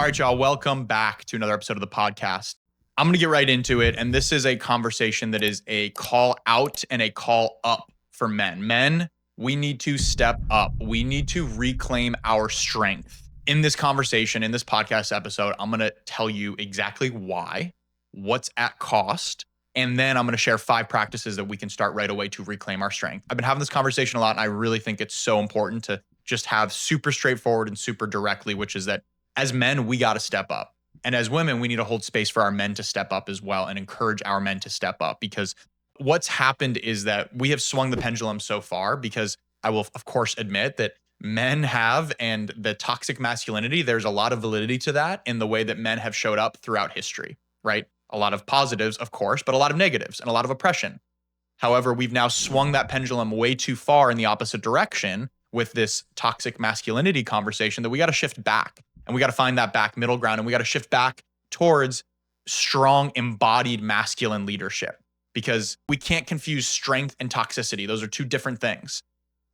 All right, y'all, welcome back to another episode of the podcast. I'm going to get right into it. And this is a conversation that is a call out and a call up for men. Men, we need to step up. We need to reclaim our strength. In this conversation, in this podcast episode, I'm going to tell you exactly why, what's at cost, and then I'm going to share 5 practices that we can start right away to reclaim our strength. I've been having this conversation a lot, and I really think it's so important to just have super straightforward and super directly, which is that as men, we got to step up. And as women, we need to hold space for our men to step up as well and encourage our men to step up, because what's happened is that we have swung the pendulum so far, because I will, of course, admit that men have, and the toxic masculinity, there's a lot of validity to that in the way that men have showed up throughout history, right? A lot of positives, of course, but a lot of negatives and a lot of oppression. However, we've now swung that pendulum way too far in the opposite direction with this toxic masculinity conversation that we got to shift back. And we got to find that back middle ground, and we got to shift back towards strong, embodied masculine leadership, because we can't confuse strength and toxicity. Those are 2 different things.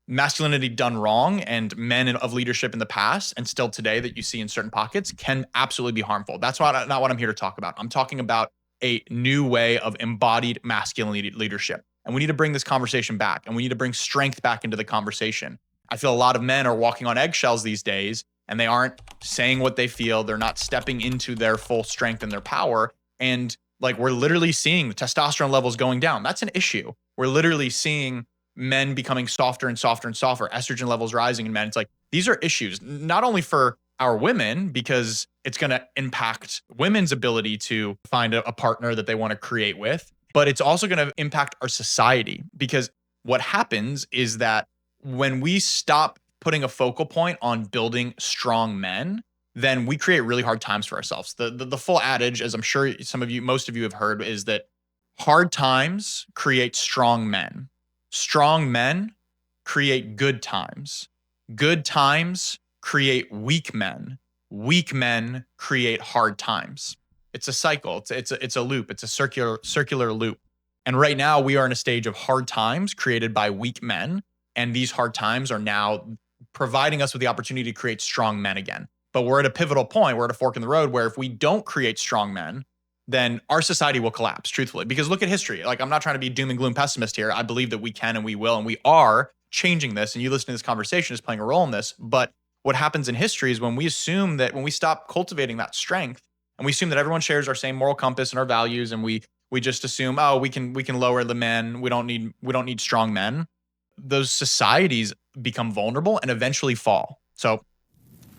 Masculinity done wrong, and men of leadership in the past and still today that you see in certain pockets can absolutely be harmful. That's not what I'm here to talk about. I'm talking about a new way of embodied masculine leadership. And we need to bring this conversation back, and we need to bring strength back into the conversation. I feel a lot of men are walking on eggshells these days, and they aren't saying what they feel. They're not stepping into their full strength and their power. And like, we're literally seeing the testosterone levels going down. That's an issue. We're literally seeing men becoming softer and softer and softer, estrogen levels rising in men. It's like, these are issues, not only for our women, because it's going to impact women's ability to find a partner that they want to create with, but it's also going to impact our society, because what happens is that when we stop putting a focal point on building strong men, then we create really hard times for ourselves. The full adage, as I'm sure most of you have heard, is that hard times create strong men. Strong men create good times. Good times create weak men. Weak men create hard times. It's a cycle. It's a loop. It's a circular loop. And right now we are in a stage of hard times created by weak men. And these hard times are now providing us with the opportunity to create strong men again. But we're at a pivotal point. We're at a fork in the road where if we don't create strong men, then our society will collapse, truthfully. Because look at history. Like, I'm not trying to be doom and gloom pessimist here. I believe that we can and we will, and we are changing this. And you listening to this conversation is playing a role in this. But what happens in history is when we stop cultivating that strength, and we assume that everyone shares our same moral compass and our values, and we just assume, oh, we can lower the men. We don't need strong men. Those societies become vulnerable and eventually fall. So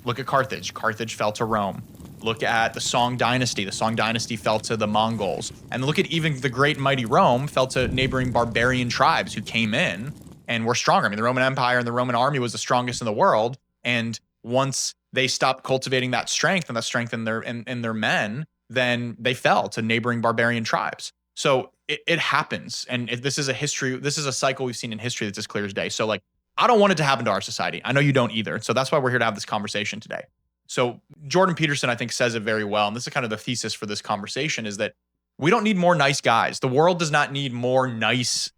look at Carthage. Carthage fell to Rome. Look at the Song Dynasty. The Song Dynasty fell to the Mongols. And look at even the great and mighty Rome fell to neighboring barbarian tribes who came in and were stronger. I mean, the Roman Empire and the Roman army was the strongest in the world. And once they stopped cultivating that strength and that strength in their men, then they fell to neighboring barbarian tribes. So it happens. And this is a cycle we've seen in history that's as clear as day. So like, I don't want it to happen to our society. I know you don't either. So that's why we're here to have this conversation today. So Jordan Peterson, I think, says it very well. And this is kind of the thesis for this conversation, is that we don't need more nice guys. The world does not need more nice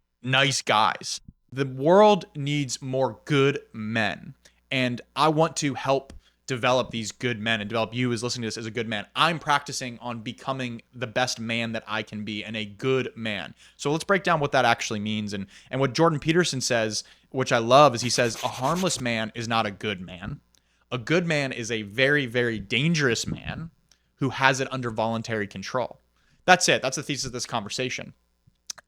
guys. The world needs more good men. And I want to help develop these good men and develop you as listening to this as a good man. I'm practicing on becoming the best man that I can be and a good man. So let's break down what that actually means. And what Jordan Peterson says, which I love, is he says, a harmless man is not a good man. A good man is a very, very dangerous man who has it under voluntary control. That's it. That's the thesis of this conversation.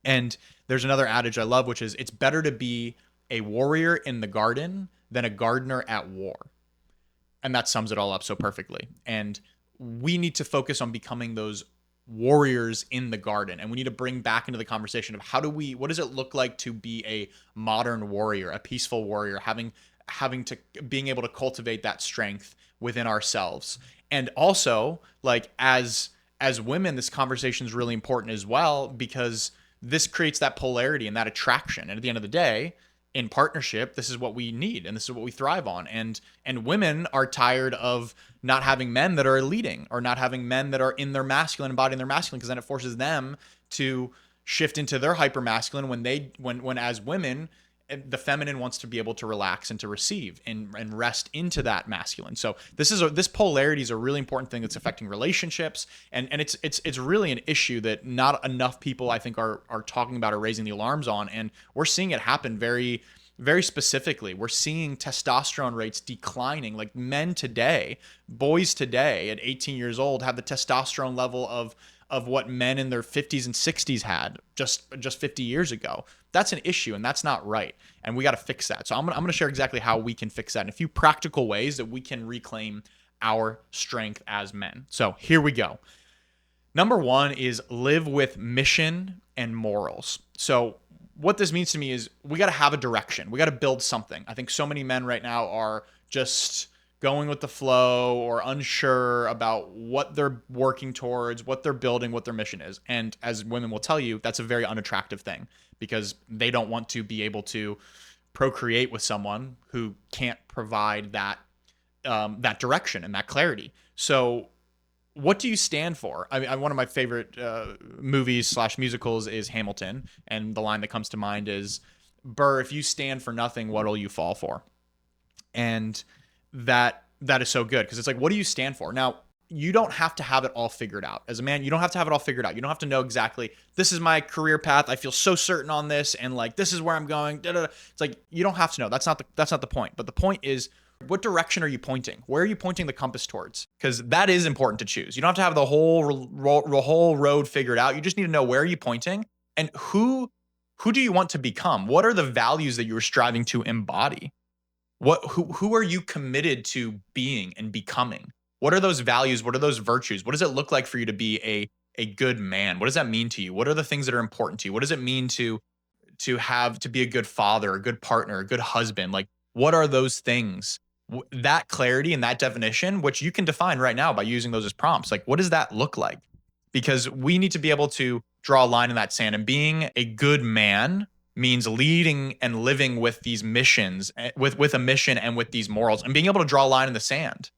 And there's another adage I love, which is, it's better to be a warrior in the garden than a gardener at war. And that sums it all up so perfectly. And we need to focus on becoming those warriors in the garden. And we need to bring back into the conversation of what does it look like to be a modern warrior, a peaceful warrior, being able to cultivate that strength within ourselves. And also, like, as women, this conversation is really important as well, because this creates that polarity and that attraction. And at the end of the day, in partnership, this is what we need and this is what we thrive on. And women are tired of not having men that are leading, or not having men that are in their masculine, embodying their masculine, because then it forces them to shift into their hyper masculine when as women, And the feminine wants to be able to relax and to receive and rest into that masculine. So this polarity is a really important thing that's affecting relationships, and it's really an issue that not enough people, I think, are talking about or raising the alarms on, and we're seeing it happen very, very specifically. We're seeing testosterone rates declining. Like men today, boys today at 18 years old have the testosterone level of what men in their 50s and 60s had just 50 years ago. That's an issue, and that's not right. And we got to fix that. So I'm going to share exactly how we can fix that in a few practical ways that we can reclaim our strength as men. So here we go. Number one is live with mission and morals. So what this means to me is we got to have a direction. We got to build something. I think so many men right now are just going with the flow or unsure about what they're working towards, what they're building, what their mission is. And as women will tell you, that's a very unattractive thing because they don't want to be able to procreate with someone who can't provide that that direction and that clarity. So what do you stand for? I mean, one of my favorite movies / musicals is Hamilton. And the line that comes to mind is, Burr, if you stand for nothing, what'll you fall for? And that is so good because it's like, what do you stand for? Now, you don't have to have it all figured out. As a man, you don't have to have it all figured out. You don't have to know exactly, this is my career path. I feel so certain on this. And like, this is where I'm going. It's like, you don't have to know. That's not the point. But the point is, what direction are you pointing? Where are you pointing the compass towards? Because that is important to choose. You don't have to have the whole road figured out. You just need to know where are you pointing and who do you want to become? What are the values that you're striving to embody? Who are you committed to being and becoming? What are those values? What are those virtues? What does it look like for you to be a good man? What does that mean to you? What are the things that are important to you? What does it mean to be a good father, a good partner, a good husband? Like, what are those things? That clarity and that definition, which you can define right now by using those as prompts. Like, what does that look like? Because we need to be able to draw a line in that sand, and being a good man means leading and living with these missions, with a mission and with these morals, and being able to draw a line in the sand.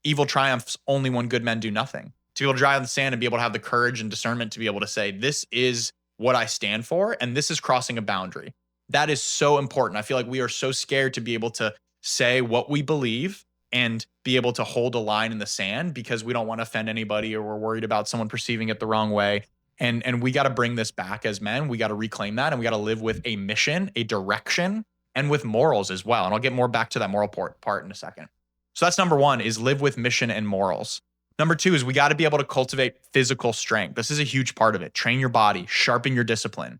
Evil triumphs only when good men do nothing. To be able to drive in the sand and be able to have the courage and discernment to be able to say, this is what I stand for, and this is crossing a boundary. That is so important. I feel like we are so scared to be able to say what we believe and be able to hold a line in the sand because we don't want to offend anybody or we're worried about someone perceiving it the wrong way. And we got to bring this back as men. We got to reclaim that, and we got to live with a mission, a direction, and with morals as well. And I'll get more back to that moral part in a second. So that's number one, is live with mission and morals. Number two is we got to be able to cultivate physical strength. This is a huge part of it. Train your body, sharpen your discipline.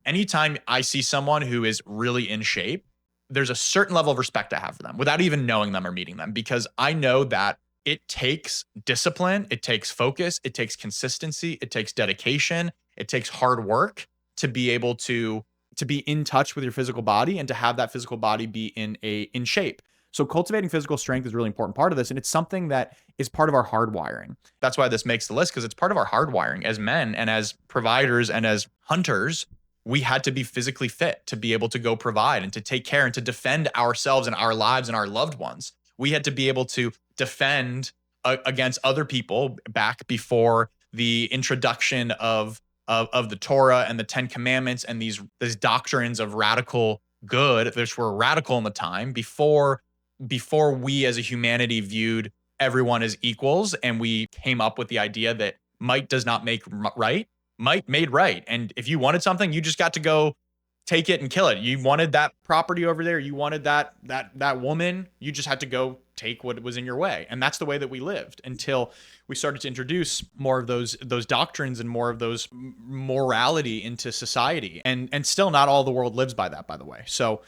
Anytime I see someone who is really in shape, there's a certain level of respect I have for them without even knowing them or meeting them, because I know that it takes discipline, it takes focus, it takes consistency, it takes dedication, it takes hard work to be able to be in touch with your physical body and to have that physical body be in shape. So cultivating physical strength is a really important part of this, and it's something that is part of our hardwiring. That's why this makes the list, because it's part of our hardwiring as men and as providers and as hunters. We had to be physically fit to be able to go provide and to take care and to defend ourselves and our lives and our loved ones. We had to be able to defend against other people back before the introduction of the Torah and the Ten Commandments and these doctrines of radical good, which were radical in the time, before we as a humanity viewed everyone as equals, and we came up with the idea that might does not make right. Might made right. And if you wanted something, you just got to go take it and kill it. You wanted that property over there, you wanted that woman, you just had to go take what was in your way. And that's the way that we lived until we started to introduce more of those doctrines and more of those morality into society. And still not all the world lives by that, by the way. So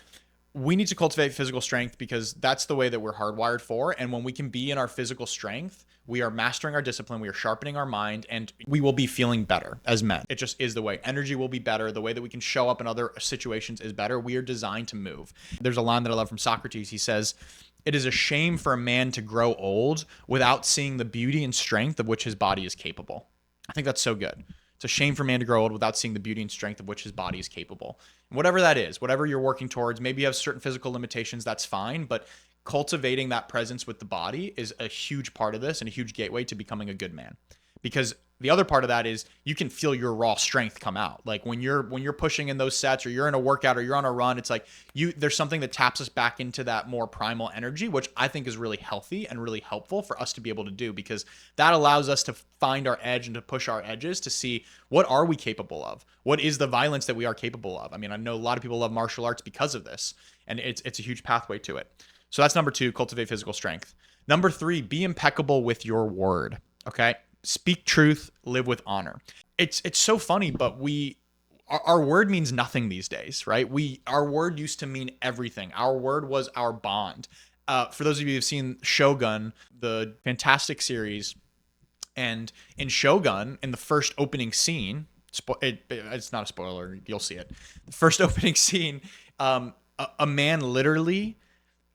we need to cultivate physical strength because that's the way that we're hardwired for. And when we can be in our physical strength, we are mastering our discipline, we are sharpening our mind, and we will be feeling better as men. It just is the way. Energy will be better. The way that we can show up in other situations is better. We are designed to move. There's a line that I love from Socrates. He says, "It is a shame for a man to grow old without seeing the beauty and strength of which his body is capable." I think that's so good. It's a shame for a man to grow old without seeing the beauty and strength of which his body is capable. And whatever that is, whatever you're working towards, maybe you have certain physical limitations, that's fine, but cultivating that presence with the body is a huge part of this and a huge gateway to becoming a good man. because the other part of that is you can feel your raw strength come out. Like when you're pushing in those sets, or you're in a workout, or you're on a run, it's like there's something that taps us back into that more primal energy, which I think is really healthy and really helpful for us to be able to do, because that allows us to find our edge and to push our edges to see what are we capable of? What is the violence that we are capable of? I mean, I know a lot of people love martial arts because of this, and it's a huge pathway to it. So that's number 2, cultivate physical strength. Number 3, be impeccable with your word. Okay? Speak truth, live with honor. It's so funny, but our word means nothing these days, right? Our word used to mean everything. Our word was our bond. For those of you who've seen Shogun, the fantastic series, and in Shogun, in the first opening scene, it's not a spoiler, you'll see it. The first opening scene, a man literally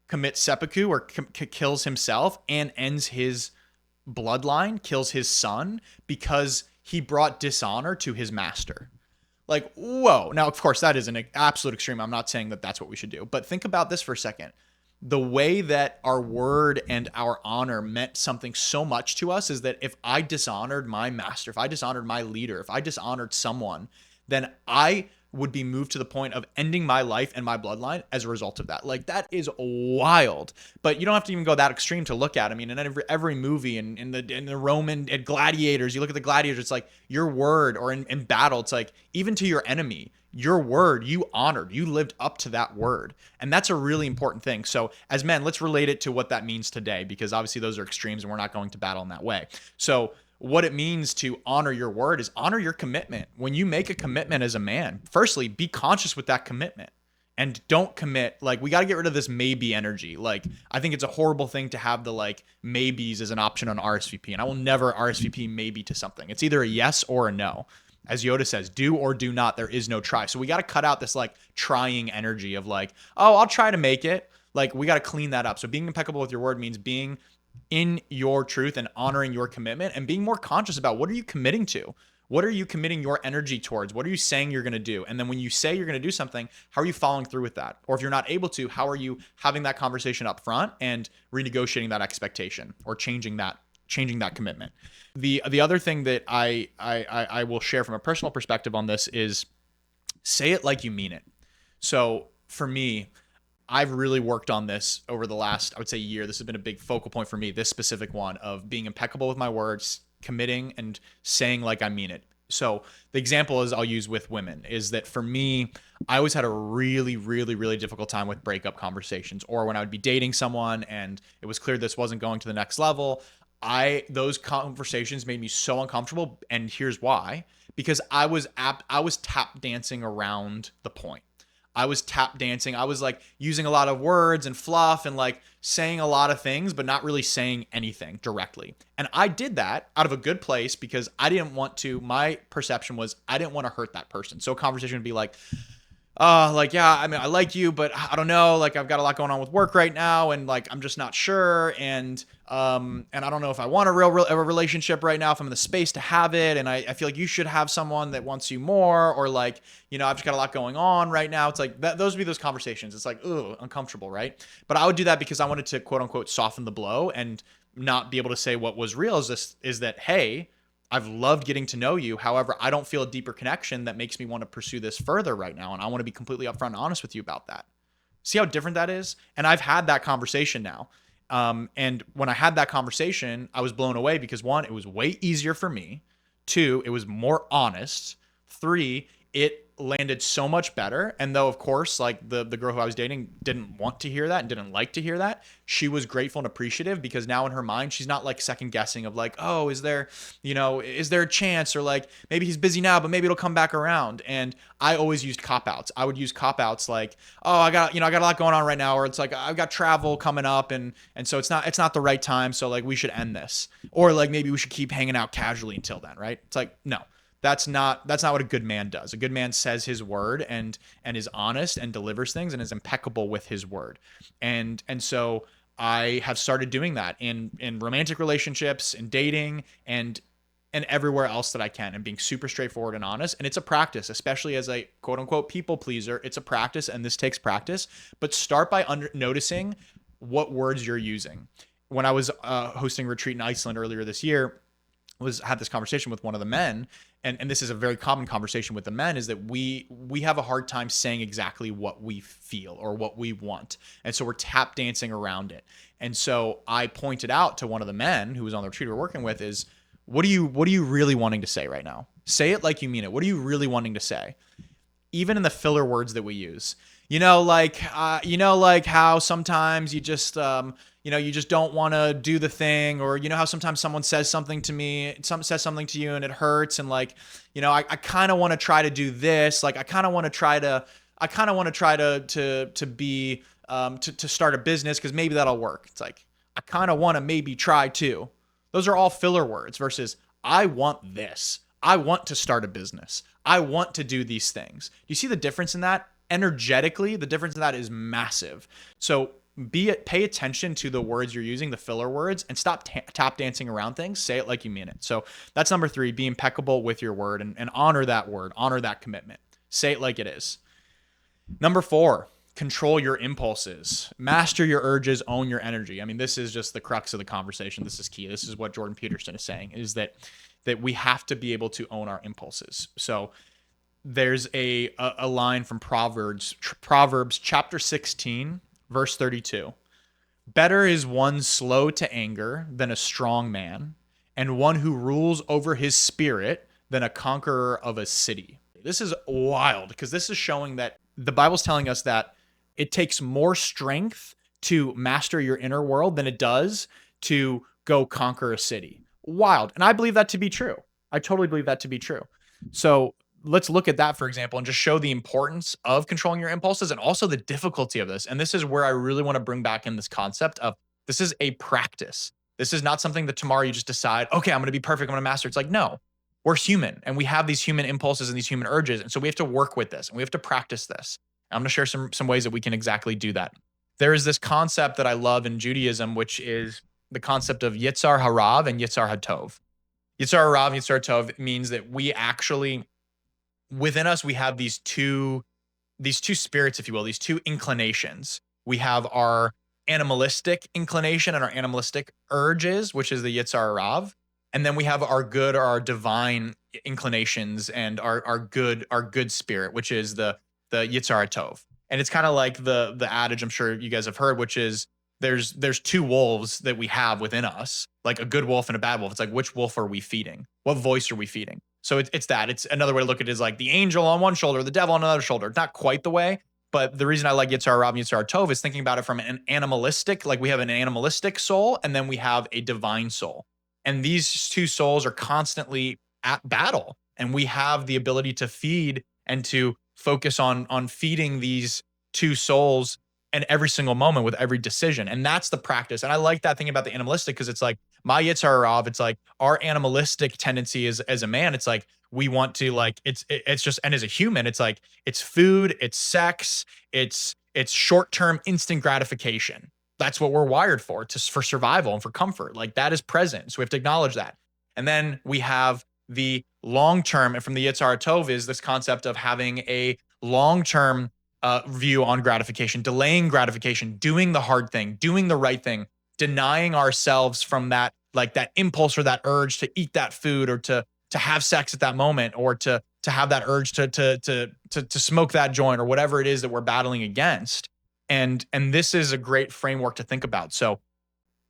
commits seppuku, or kills himself and ends his bloodline, kills his son, because he brought dishonor to his master. Like, whoa. Now, of course, that is an absolute extreme. I'm not saying that that's what we should do, but think about this for a second. The way that our word and our honor meant something so much to us is that if I dishonored my master, if I dishonored my leader, if I dishonored someone, then I would be moved to the point of ending my life and my bloodline as a result of that. Like, that is wild. But you don't have to even go that extreme to look at. I mean, in every movie, in the Roman gladiators, you look at the gladiators, it's like your word, or in battle, it's like even to your enemy, your word, you honored, you lived up to that word. And that's a really important thing. So as men, let's relate it to what that means today, because obviously those are extremes and we're not going to battle in that way. So what it means to honor your word is honor your commitment. When you make a commitment as a man, firstly, be conscious with that commitment, and don't commit. Like, we got to get rid of this maybe energy. Like, I think it's a horrible thing to have the like maybes as an option on RSVP. And I will never RSVP maybe to something. It's either a yes or a no. As Yoda says, do or do not, there is no try. So we got to cut out this like trying energy of like, oh, I'll try to make it. Like, we got to clean that up. So being impeccable with your word means being in your truth and honoring your commitment, and being more conscious about what are you committing to? What are you committing your energy towards? What are you saying you're going to do? And then when you say you're going to do something, how are you following through with that? Or if you're not able to, how are you having that conversation up front and renegotiating that expectation, or changing that commitment? The other thing that I will share from a personal perspective on this is say it like you mean it. So for me, I've really worked on this over the last, I would say, year. This has been a big focal point for me, this specific one of being impeccable with my words, committing, and saying like I mean it. So the example is I'll use with women is that for me, I always had a really, really, really difficult time with breakup conversations, or when I would be dating someone and it was clear this wasn't going to the next level. Those conversations made me so uncomfortable. And here's why: because I was tap dancing around the point. I was tap dancing. I was like using a lot of words and fluff and like saying a lot of things, but not really saying anything directly. And I did that out of a good place because I didn't want to, my perception was I didn't want to hurt that person. So a conversation would be like, yeah, I mean, I like you, but I don't know, like I've got a lot going on with work right now, and like I'm just not sure, and I don't know if I want a relationship right now, if I'm in the space to have it, and I feel like you should have someone that wants you more, or like, you know, I've just got a lot going on right now. It's like those would be those conversations. It's like, ooh, uncomfortable, right? But I would do that because I wanted to quote unquote soften the blow and not be able to say what was real. Is that, hey, I've loved getting to know you. However, I don't feel a deeper connection that makes me want to pursue this further right now. And I want to be completely upfront and honest with you about that. See how different that is? And I've had that conversation now. And when I had that conversation, I was blown away because 1, it was way easier for me. 2, it was more honest. 3, it landed so much better. And though, of course, like the girl who I was dating didn't want to hear that and didn't like to hear that, she was grateful and appreciative because now in her mind, she's not like second guessing of like, oh, is there a chance, or like maybe he's busy now, but maybe it'll come back around. And I always used cop outs. I would use cop outs like, oh, I got a lot going on right now, or it's like I've got travel coming up, and so it's not the right time. So like we should end this, or like maybe we should keep hanging out casually until then, right? It's like, no. That's not what a good man does. A good man says his word and is honest and delivers things and is impeccable with his word. And so I have started doing that in romantic relationships, in dating, and everywhere else that I can, and being super straightforward and honest. And it's a practice, especially as a quote unquote people pleaser. It's a practice, and this takes practice. But start by noticing what words you're using. When I was hosting a retreat in Iceland earlier this year, had this conversation with one of the men, and this is a very common conversation with the men, is that we have a hard time saying exactly what we feel or what we want, and so we're tap dancing around it. And so I pointed out to one of the men who was on the retreat we were working with is, what are you really wanting to say right now? Say it like you mean it. What are you really wanting to say? Even in the filler words that we use, like how sometimes you just you just don't want to do the thing, or how sometimes someone says something to me, says something to you and it hurts, and I kind of want to try to do this, like I kind of want to try to be to start a business because maybe that'll work. It's like, I kind of want to maybe try to. Those are all filler words versus I want this. I want to start a business. I want to do these things. Do you see the difference in that? Energetically, the difference in that is massive. So pay attention to the words you're using, the filler words, and stop tap dancing around things. Say it like you mean it. So that's number 3, be impeccable with your word and honor that word, honor that commitment. Say it like it is. Number 4, control your impulses, master your urges, own your energy. I mean, this is just the crux of the conversation. This is key. This is what Jordan Peterson is saying, is that we have to be able to own our impulses. So there's a line from Proverbs chapter 16, verse 32. Better is one slow to anger than a strong man, and one who rules over his spirit than a conqueror of a city. This is wild, because this is showing that the Bible's telling us that it takes more strength to master your inner world than it does to go conquer a city. Wild. And I believe that to be true. I totally believe that to be true. So let's look at that, for example, and just show the importance of controlling your impulses and also the difficulty of this. And this is where I really want to bring back in this concept of, this is a practice. This is not something that tomorrow you just decide, okay, I'm going to be perfect, I'm going to master. It's like, no, we're human and we have these human impulses and these human urges. And so we have to work with this and we have to practice this. I'm going to share some ways that we can exactly do that. There is this concept that I love in Judaism, which is the concept of Yitzhar Harav and Yitzhar HaTov. Yitzhar Harav and Yitzhar HaTov means that we actually, within us, we have these two spirits, if you will, these two inclinations. We have our animalistic inclination and our animalistic urges, which is the Yitzhar Harav. And then we have our good or our divine inclinations and our good spirit, which is the Yitzhar HaTov. And it's kind of like the adage I'm sure you guys have heard, which is there's 2 wolves that we have within us, like a good wolf and a bad wolf. It's like, which wolf are we feeding? What voice are we feeding? So it's that. It's another way to look at it is like the angel on one shoulder, the devil on another shoulder. It's not quite the way, but the reason I like Yitzhar Harav and Yitzhar HaTov is thinking about it from an animalistic, like we have an animalistic soul and then we have a divine soul. And these 2 souls are constantly at battle. And we have the ability to feed and to focus on feeding these 2 souls in every single moment with every decision. And that's the practice. And I like that thing about the animalistic, because it's like my Yitzhar Harav, it's like our animalistic tendency is, as a man, it's like we want to like, it's just, and as a human, it's like, it's food, it's sex, it's short-term instant gratification. That's what we're wired for survival and for comfort. Like that is present. So we have to acknowledge that. And then we have the long-term, and from the Yitzhar HaTov is this concept of having a long-term view on gratification, delaying gratification, doing the hard thing, doing the right thing, denying ourselves from that, like that impulse or that urge to eat that food or to have sex at that moment, or to have that urge to smoke that joint or whatever it is that we're battling against. And this is a great framework to think about. So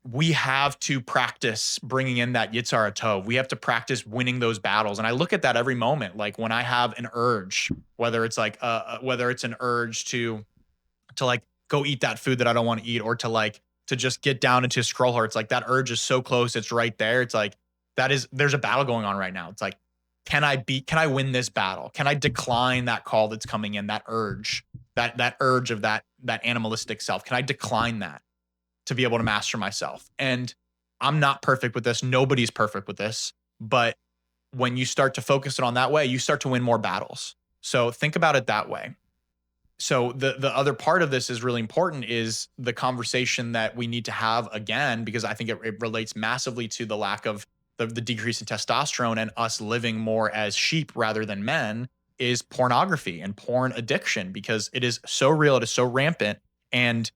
we have to practice bringing in that Yitzhar HaTov. We have to practice winning those battles. And I look at that every moment. Like when I have an urge, whether it's like, whether it's an urge to like go eat that food that I don't want to eat, or to just get down into scroll her. It's like that urge is so close. It's right there. It's like, there's a battle going on right now. It's like, can I win this battle? Can I decline that call that's coming in, that urge, that urge of that animalistic self? Can I decline that to be able to master myself? And I'm not perfect with this. Nobody's perfect with this. But when you start to focus it on that way, you start to win more battles. So think about it that way. So the other part of this is really important, is the conversation that we need to have again, because I think it relates massively to the lack of the decrease in testosterone and us living more as sheep rather than men, is pornography and porn addiction, because it is so real. It is so rampant. And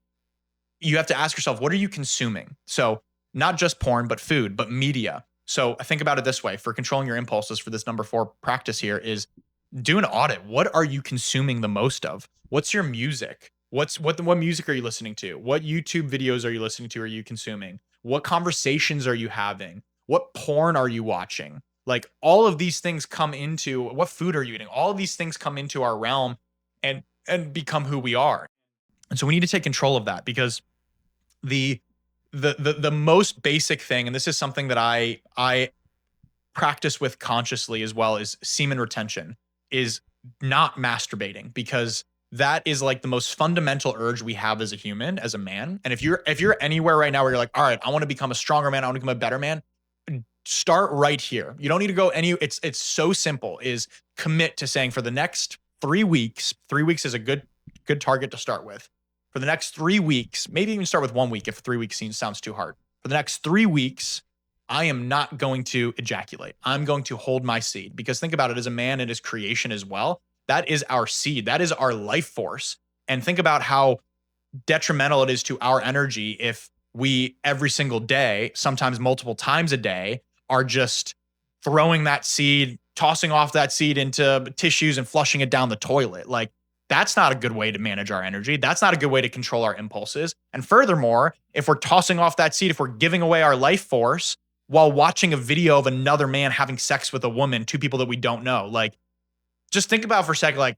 you have to ask yourself, what are you consuming? So not just porn, but food, but media. So think about it this way: for controlling your impulses, for this number 4 practice here is do an audit. What are you consuming the most of? What's your music? What music are you listening to? What YouTube videos are you listening to? Are you consuming? What conversations are you having? What porn are you watching? Like all of these things come into what food are you eating? All of these things come into our realm and become who we are. And so we need to take control of that because the the most basic thing, and this is something that I practice with consciously as well, is semen retention, is not masturbating, because that is like the most fundamental urge we have as a human, as a man. And if you're anywhere right now where you're like, all right, I want to become a stronger man, I want to become a better man, start right here. You don't need to go any, it's so simple, is commit to saying for the next 3 weeks, 3 weeks is a good target to start with. For the next 3 weeks, maybe even start with 1 week if 3 weeks sounds too hard. For the next 3 weeks, I am not going to ejaculate. I'm going to hold my seed, because think about it, as a man and his creation as well, that is our seed. That is our life force. And think about how detrimental it is to our energy if we every single day, sometimes multiple times a day, are just throwing that seed, tossing off that seed into tissues and flushing it down the toilet. Like, that's not a good way to manage our energy. That's not a good way to control our impulses. And furthermore, if we're tossing off that seed, if we're giving away our life force while watching a video of another man having sex with a woman, two people that we don't know, like, just think about for a second, like,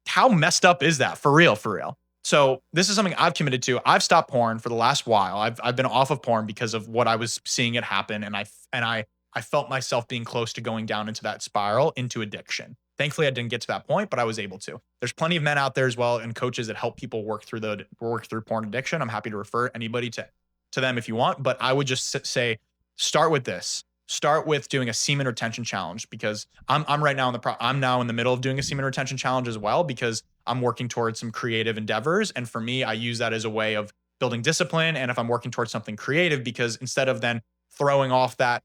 how messed up is that? For real, for real. So this is something I've committed to. I've stopped porn for the last while. I've been off of porn because of what I was seeing it happen, and I felt myself being close to going down into that spiral, into addiction. Thankfully, I didn't get to that point, but I was able to. There's plenty of men out there as well, and coaches that help people work through porn addiction. I'm happy to refer anybody to them if you want, but I would just say, start with this. Start with doing a semen retention challenge, because I'm right now I'm now in the middle of doing a semen retention challenge as well, because I'm working towards some creative endeavors. And for me, I use that as a way of building discipline. And if I'm working towards something creative, because instead of then throwing off that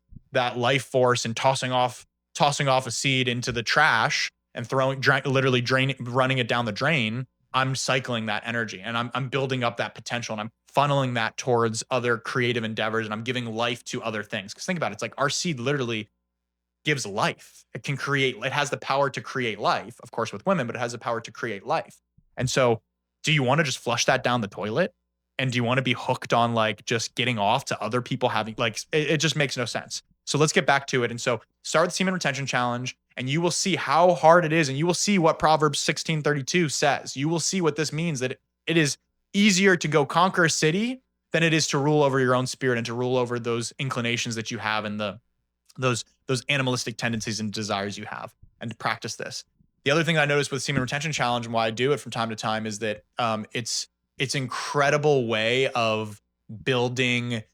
life force and tossing off a seed into the trash and literally running it down the drain, I'm cycling that energy, and I'm building up that potential, and I'm funneling that towards other creative endeavors, and I'm giving life to other things. Because think about it, it's like our seed literally gives life. It has the power to create life, of course, with women, but it has the power to create life. And so, do you want to just flush that down the toilet? And do you want to be hooked on like just getting off to other people having, like, it just makes no sense. So let's get back to it. And so start the semen retention challenge, and you will see how hard it is. And you will see what Proverbs 16:32 says. You will see what this means, that it is easier to go conquer a city than it is to rule over your own spirit and to rule over those inclinations that you have, and those animalistic tendencies and desires you have, and to practice this. The other thing I noticed with semen retention challenge, and why I do it from time to time, is that it's incredible way of building.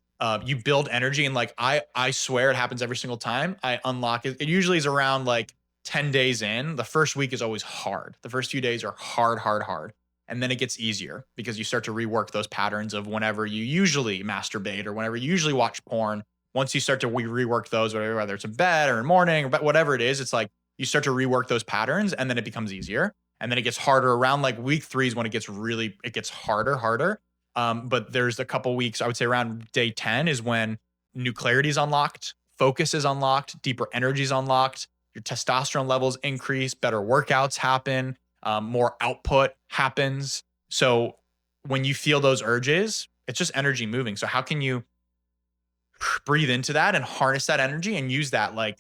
You build energy, and like I swear it happens every single time I unlock it. It usually is around like 10 days in. The first week is always hard. The first few days are hard. And then it gets easier, because you start to rework those patterns of whenever you usually masturbate or whenever you usually watch porn. Once you start to rework those, whether it's in bed or in the morning or whatever it is, it's like you start to rework those patterns, and then it becomes easier. And then it gets harder around like week 3 is when it gets harder. But there's a couple weeks, I would say around day 10 is when new clarity is unlocked, focus is unlocked, deeper energy is unlocked, your testosterone levels increase, better workouts happen, more output happens. So when you feel those urges, it's just energy moving. So how can you breathe into that and harness that energy and use that? Like,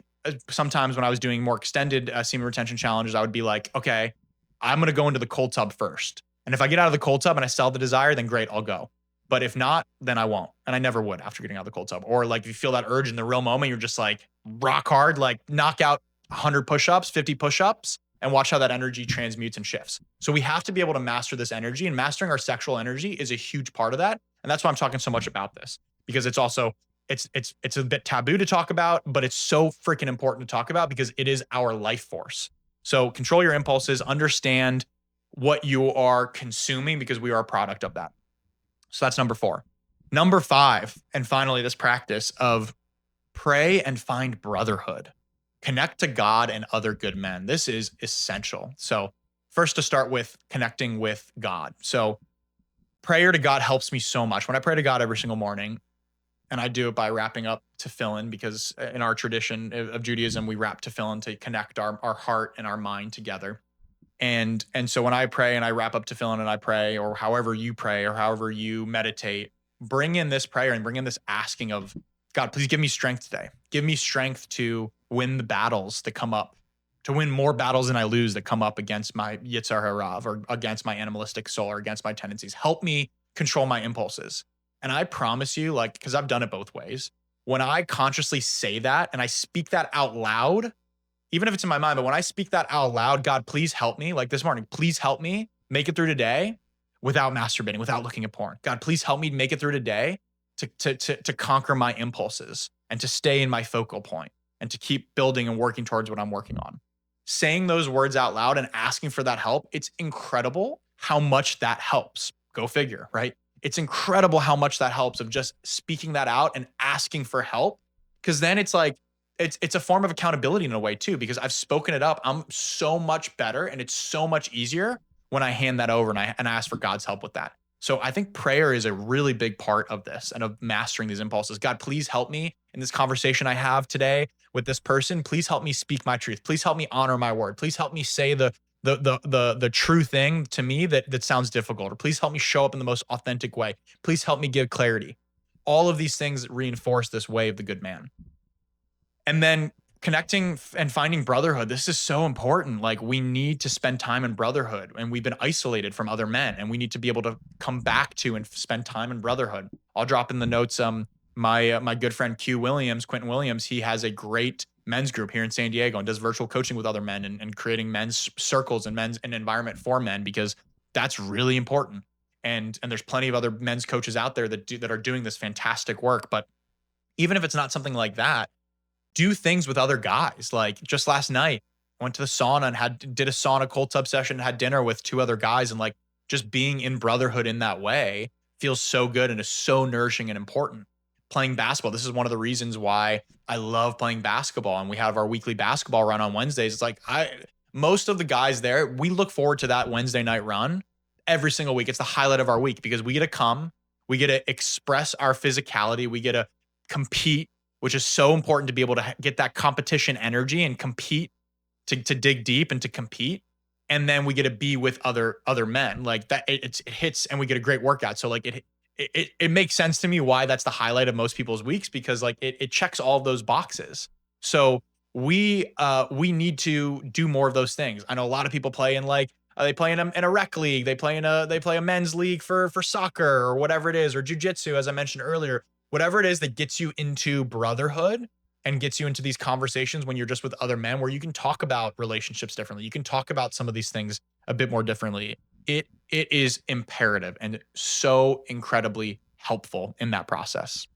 sometimes when I was doing more extended semen retention challenges, I would be like, okay, I'm going to go into the cold tub first. And if I get out of the cold tub and I still have the desire, then great, I'll go. But if not, then I won't. And I never would after getting out of the cold tub. Or like if you feel that urge in the real moment, you're just like rock hard, like knock out 100 push-ups, 50 push-ups, and watch how that energy transmutes and shifts. So we have to be able to master this energy, and mastering our sexual energy is a huge part of that. And that's why I'm talking so much about this, because it's also, it's a bit taboo to talk about, but it's so freaking important to talk about, because it is our life force. So control your impulses, understand what you are consuming, because we are a product of that. So that's number 4. Number 5, and finally, this practice of pray and find brotherhood. Connect to God and other good men. This is essential. So first, to start with connecting with God. So prayer to God helps me so much. When I pray to God every single morning, And I do it by wrapping up tefillin, because in our tradition of Judaism, we wrap tefillin to connect our heart and our mind together. And so when I pray and I wrap up tefillin and I pray, or however you pray or however you meditate, bring in this prayer and bring in this asking of, God, please give me strength today. Give me strength to win the battles that come up, to win more battles than I lose that come up against my Yitzhar Harav, or against my animalistic soul, or against my tendencies. Help me control my impulses. And I promise you, like, because I've done it both ways, when I consciously say that and I speak that out loud, even if it's in my mind, but when I speak that out loud, God, please help me. Like this morning, please help me make it through today without masturbating, without looking at porn. God, please help me make it through today to conquer my impulses and to stay in my focal point and to keep building and working towards what I'm working on. Saying those words out loud and asking for that help, it's incredible how much that helps. Go figure, right? It's incredible how much that helps, of just speaking that out and asking for help. Because then it's like, it's a form of accountability in a way too, because I've spoken it up. I'm so much better, and it's so much easier when I hand that over and I ask for God's help with that. So I think prayer is a really big part of this and of mastering these impulses. God, please help me in this conversation I have today with this person. Please help me speak my truth. Please help me honor my word. Please help me say the true thing to me that sounds difficult, or please help me show up in the most authentic way. Please help me give clarity. All of these things reinforce this way of the good man. And then connecting and finding brotherhood. This is so important. Like, we need to spend time in brotherhood, and we've been isolated from other men, and we need to be able to come back to and spend time in brotherhood. I'll drop in the notes. My good friend Quentin Williams, he has a great men's group here in San Diego and does virtual coaching with other men, and creating men's circles and an environment for men, because that's really important. And there's plenty of other men's coaches out there that are doing this fantastic work. But even if it's not something like that, do things with other guys. Like, just last night, I went to the sauna and did a sauna cold tub session, had dinner with 2 other guys, and like, just being in brotherhood in that way feels so good and is so nourishing and important. Playing basketball. This is one of the reasons why I love playing basketball, and we have our weekly basketball run on Wednesdays. It's like, most of the guys there, we look forward to that Wednesday night run every single week. It's the highlight of our week, because we get to come, we get to express our physicality, we get to compete, which is so important, to be able to get that competition energy and compete, to dig deep and to compete. And then we get to be with other men like that. It hits, and we get a great workout. So like, it makes sense to me why that's the highlight of most people's weeks, because like it checks all of those boxes. So we need to do more of those things. I know a lot of people play in like, they play in a rec league, they play a men's league for soccer or whatever it is, or jujitsu, as I mentioned earlier. Whatever it is that gets you into brotherhood and gets you into these conversations when you're just with other men, where you can talk about relationships differently. You can talk about some of these things a bit more differently. It is imperative and so incredibly helpful in that process.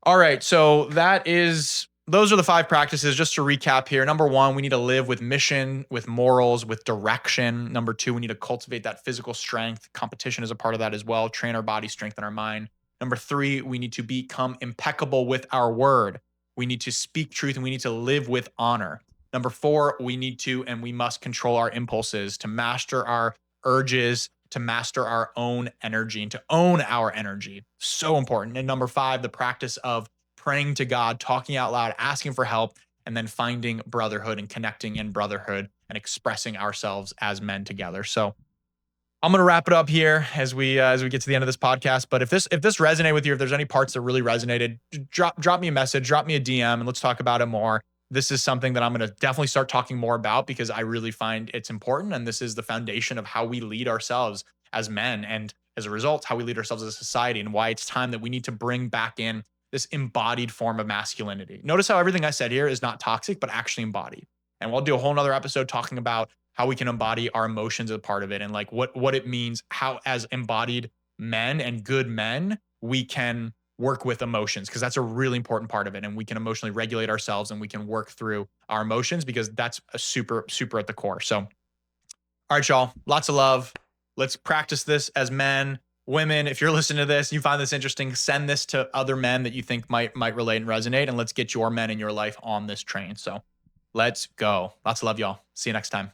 All right. So those are the 5 practices. Just to recap here. Number 1, we need to live with mission, with morals, with direction. Number 2, we need to cultivate that physical strength. Competition is a part of that as well. Train our body, strengthen our mind. Number 3, we need to become impeccable with our word. We need to speak truth, and we need to live with honor. Number 4, we need to and we must control our impulses, to master our urges, to master our own energy, and to own our energy. So important. And number 5, the practice of praying to God, talking out loud, asking for help, and then finding brotherhood and connecting in brotherhood and expressing ourselves as men together. So I'm going to wrap it up here as we get to the end of this podcast. But if this resonated with you, if there's any parts that really resonated, drop me a message, drop me a DM, and let's talk about it more. This is something that I'm going to definitely start talking more about, because I really find it's important. And this is the foundation of how we lead ourselves as men, and as a result, how we lead ourselves as a society, and why it's time that we need to bring back in this embodied form of masculinity. Notice how everything I said here is not toxic, but actually embodied. And we'll do a whole nother episode talking about how we can embody our emotions as a part of it, and like what it means, how as embodied men and good men, we can work with emotions, because that's a really important part of it. And we can emotionally regulate ourselves, and we can work through our emotions, because that's a super at the core. So, all right, y'all, lots of love. Let's practice this as men. Women, if you're listening to this, you find this interesting, send this to other men that you think might relate and resonate, and let's get your men in your life on this train. So let's go. Lots of love, y'all. See you next time.